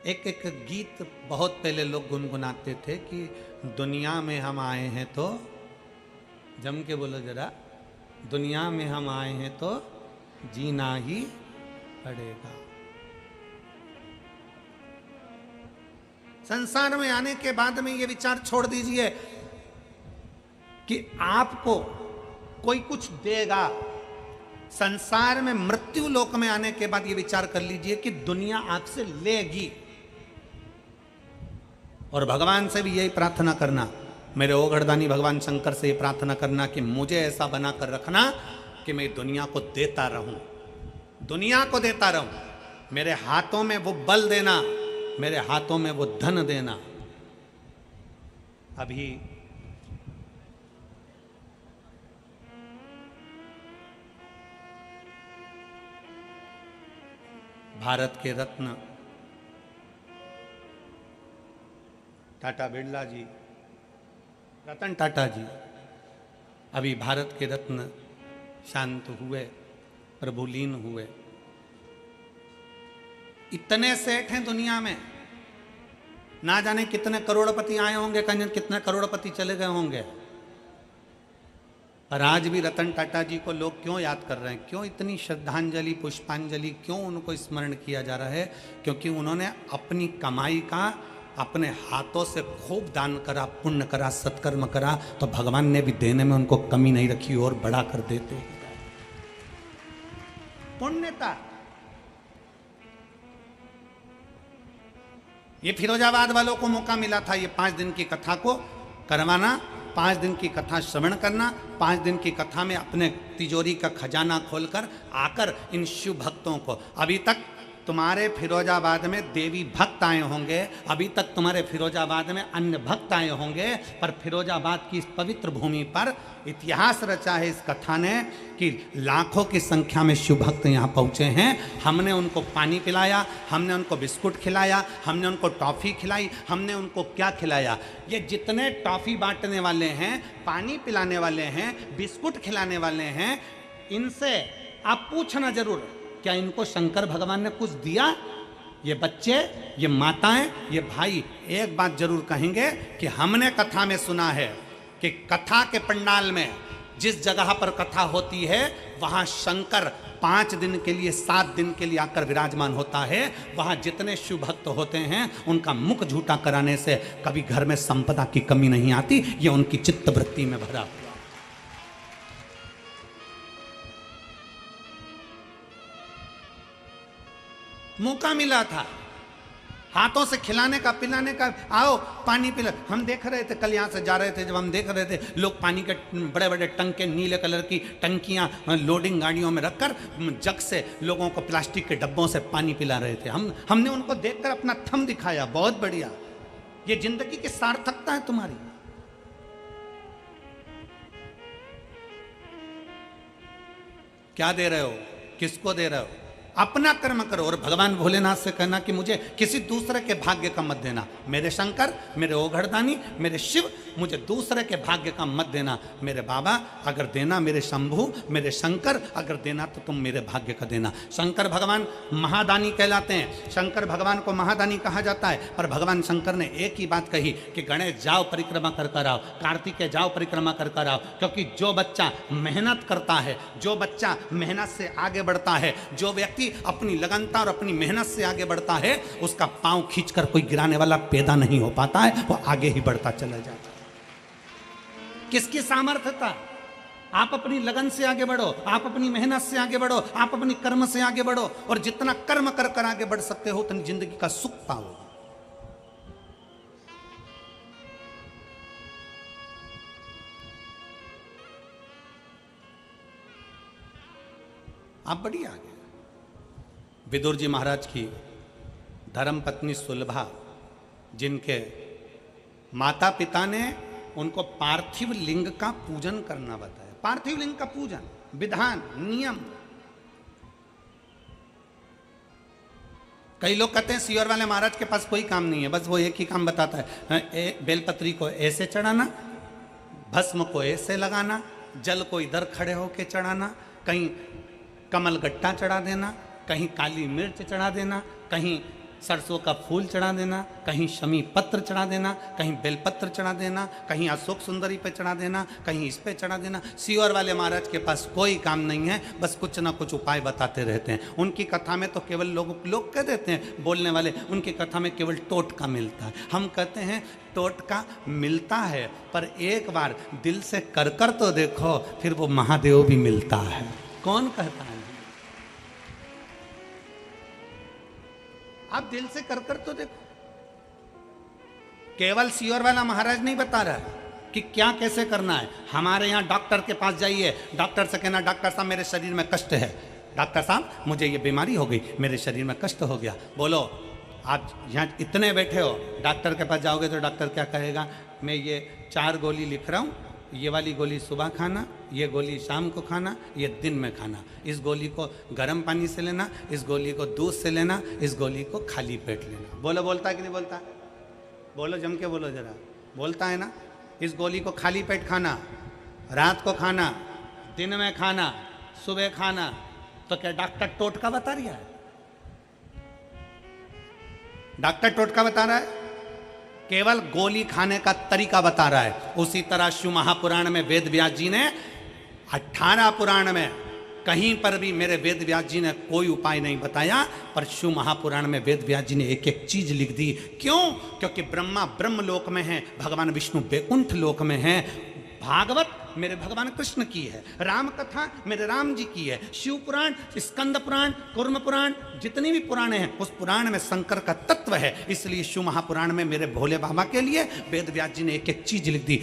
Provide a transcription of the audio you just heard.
एक एक गीत बहुत पहले लोग गुनगुनाते थे कि दुनिया में हम आए हैं तो, जम के बोलो जरा, दुनिया में हम आए हैं तो जीना ही पड़ेगा। संसार में आने के बाद में ये विचार छोड़ दीजिए कि आपको कोई कुछ देगा। संसार में मृत्यु लोक में आने के बाद ये विचार कर लीजिए कि दुनिया आपसे लेगी। और भगवान से भी यही प्रार्थना करना, मेरे ओघड़दानी भगवान शंकर से ये प्रार्थना करना कि मुझे ऐसा बना कर रखना कि मैं दुनिया को देता रहूं, दुनिया को देता रहूं। मेरे हाथों में वो बल देना, मेरे हाथों में वो धन देना। अभी भारत के रत्न टाटा बिरला जी, रतन टाटा जी, अभी भारत के रत्न शांत हुए, प्रभुलीन हुए। इतने सेठ हैं दुनिया में, ना जाने कितने करोड़पति आए होंगे, कितने करोड़पति चले गए होंगे। पर आज भी रतन टाटा जी को लोग क्यों याद कर रहे हैं, क्यों इतनी श्रद्धांजलि पुष्पांजलि, क्यों उनको स्मरण किया जा रहा है? क्योंकि उन्होंने अपनी कमाई का अपने हाथों से खूब दान करा, पुण्य करा, सत्कर्म करा, तो भगवान ने भी देने में उनको कमी नहीं रखी और बढ़ा कर देते। पुण्यता। ये फिरोजाबाद वालों को मौका मिला था ये 5 दिन की कथा को करवाना, 5 दिन की कथा श्रवण करना, 5 दिन की कथा में अपने तिजोरी का खजाना खोलकर आकर इन शिव भक्तों को, अभी तक तुम्हारे फिरोजाबाद में देवी भक्त आए होंगे, अभी तक तुम्हारे फिरोजाबाद में अन्य भक्त आए होंगे, पर फिरोजाबाद की इस पवित्र भूमि पर इतिहास रचा है इस कथा ने कि लाखों की संख्या में शिव भक्त यहाँ पहुँचे हैं। हमने उनको पानी पिलाया, हमने उनको बिस्कुट खिलाया, हमने उनको टॉफ़ी खिलाई, हमने उनको क्या खिलाया? ये जितने टॉफ़ी बांटने वाले हैं, पानी पिलाने वाले हैं, बिस्कुट खिलाने वाले हैं, इनसे आप पूछना जरूर, क्या इनको शंकर भगवान ने कुछ दिया? ये बच्चे, ये माताएं, ये भाई एक बात जरूर कहेंगे कि हमने कथा में सुना है कि कथा के पंडाल में जिस जगह पर कथा होती है वहां शंकर 5 दिन के लिए, 7 दिन के लिए आकर विराजमान होता है। वहां जितने शिव भक्त होते हैं उनका मुख झूठा कराने से कभी घर में संपदा की कमी नहीं आती। ये उनकी चित्त वृत्ति में भरा हुआ। मौका मिला था हाथों से खिलाने का, पिलाने का, आओ पानी पिला। हम देख रहे थे, कल यहाँ से जा रहे थे, जब हम देख रहे थे लोग पानी के बड़े बड़े टंके, नीले कलर की टंकियाँ लोडिंग गाड़ियों में रखकर जग से लोगों को प्लास्टिक के डब्बों से पानी पिला रहे थे। हमने उनको देखकर अपना थम दिखाया, बहुत बढ़िया, ये जिंदगी की सार्थकता है तुम्हारी। क्या दे रहे हो, किसको दे रहे हो? अपना कर्म करो और भगवान भोलेनाथ से कहना कि मुझे किसी दूसरे के भाग्य का मत देना। मेरे शंकर, मेरे ओघड़दानी, मेरे शिव, मुझे दूसरे के भाग्य का मत देना। मेरे बाबा अगर देना, मेरे शंभु, मेरे शंकर अगर देना तो तुम मेरे भाग्य का देना। शंकर भगवान महादानी कहलाते हैं, शंकर भगवान को महादानी कहा जाता है। पर भगवान शंकर ने एक ही बात कही कि गणेश जाओ परिक्रमा कर कर आओ, कार्तिकेय जाओ परिक्रमा कर कर आओ। क्योंकि जो बच्चा मेहनत करता है, जो बच्चा मेहनत से आगे बढ़ता है, जो व्यक्ति अपनी लगनता और अपनी मेहनत से आगे बढ़ता है, उसका पांव खींचकर कोई गिराने वाला पैदा नहीं हो पाता है, वो आगे ही बढ़ता चला जाता है। किसकी सामर्थ्य था? आप अपनी लगन से आगे बढ़ो, आप अपनी मेहनत से आगे बढ़ो, आप अपनी कर्म से आगे बढ़ो, और जितना कर्म कर कर आगे बढ़ सकते हो उतनी जिंदगी का सुख पाओ। आप बढ़िया आगे। विदुर जी महाराज की धर्म पत्नी सुलभा, जिनके माता पिता ने उनको पार्थिव लिंग का पूजन करना बताया, पार्थिव लिंग का पूजन, विधान, नियम। कई लोग कहते हैं सियोर वाले महाराज के पास कोई काम नहीं है, बस वो एक ही काम बताता है, बेलपत्री को ऐसे चढ़ाना, भस्म को ऐसे लगाना, जल को इधर खड़े होके चढ़ाना, कहीं कमल गट्टा चढ़ा देना, कहीं काली मिर्च चढ़ा देना, कहीं सरसों का फूल चढ़ा देना, कहीं शमी पत्र चढ़ा देना, कहीं बेलपत्र चढ़ा देना, कहीं अशोक सुंदरी पे चढ़ा देना, कहीं इस पे चढ़ा देना। सीहोर वाले महाराज के पास कोई काम नहीं है, बस कुछ ना कुछ उपाय बताते रहते हैं। उनकी कथा में तो केवल लोग कह देते हैं बोलने वाले, उनकी कथा में केवल टोटका मिलता है। हम कहते हैं टोटका मिलता है, पर एक बार दिल से कर तो देखो, फिर वो महादेव भी मिलता है। कौन कहता है? आप दिल से कर तो देखो। केवल सीहोर वाला महाराज नहीं बता रहा कि क्या कैसे करना है। हमारे यहाँ डॉक्टर के पास जाइए, डॉक्टर से कहना डॉक्टर साहब मेरे शरीर में कष्ट है, डॉक्टर साहब मुझे ये बीमारी हो गई, मेरे शरीर में कष्ट हो गया। बोलो, आप यहाँ इतने बैठे हो, डॉक्टर के पास जाओगे तो डॉक्टर क्या कहेगा? मैं ये 4 गोली लिख रहा हूँ, ये वाली गोली सुबह खाना, ये गोली शाम को खाना, ये दिन में खाना। इस गोली को गर्म पानी से लेना, इस गोली को दूध से लेना, इस गोली को खाली पेट लेना। बोलो, बोलता है कि नहीं बोलता? बोलो, जम के बोलो जरा। बोलता है ना? इस गोली को खाली पेट खाना, रात को खाना, दिन में खाना, सुबह खाना। तो क्या डॉक्टर टोटका बता रहा है? डॉक्टर टोटका बता रहा है? केवल गोली खाने का तरीका बता रहा है। उसी तरह शिव महापुराण में वेद व्यास जी ने 18 पुराण में कहीं पर भी मेरे वेद व्यास जी ने कोई उपाय नहीं बताया, पर शिव महापुराण में वेद व्यास जी ने एक एक चीज लिख दी। क्यों? क्योंकि ब्रह्मा ब्रह्म लोक में है, भगवान विष्णु वैकुंठ लोक में है, भागवत मेरे भगवान कृष्ण की है, राम कथा मेरे राम जी की है, शिव पुराण, स्कंद पुराण, कूर्म पुराण, जितनी भी पुराण हैं उस पुराण में शंकर का तत्व है। इसलिए शिव महापुराण में मेरे भोले बाबा के लिए वेद व्यास जी ने एक एक चीज लिख दी।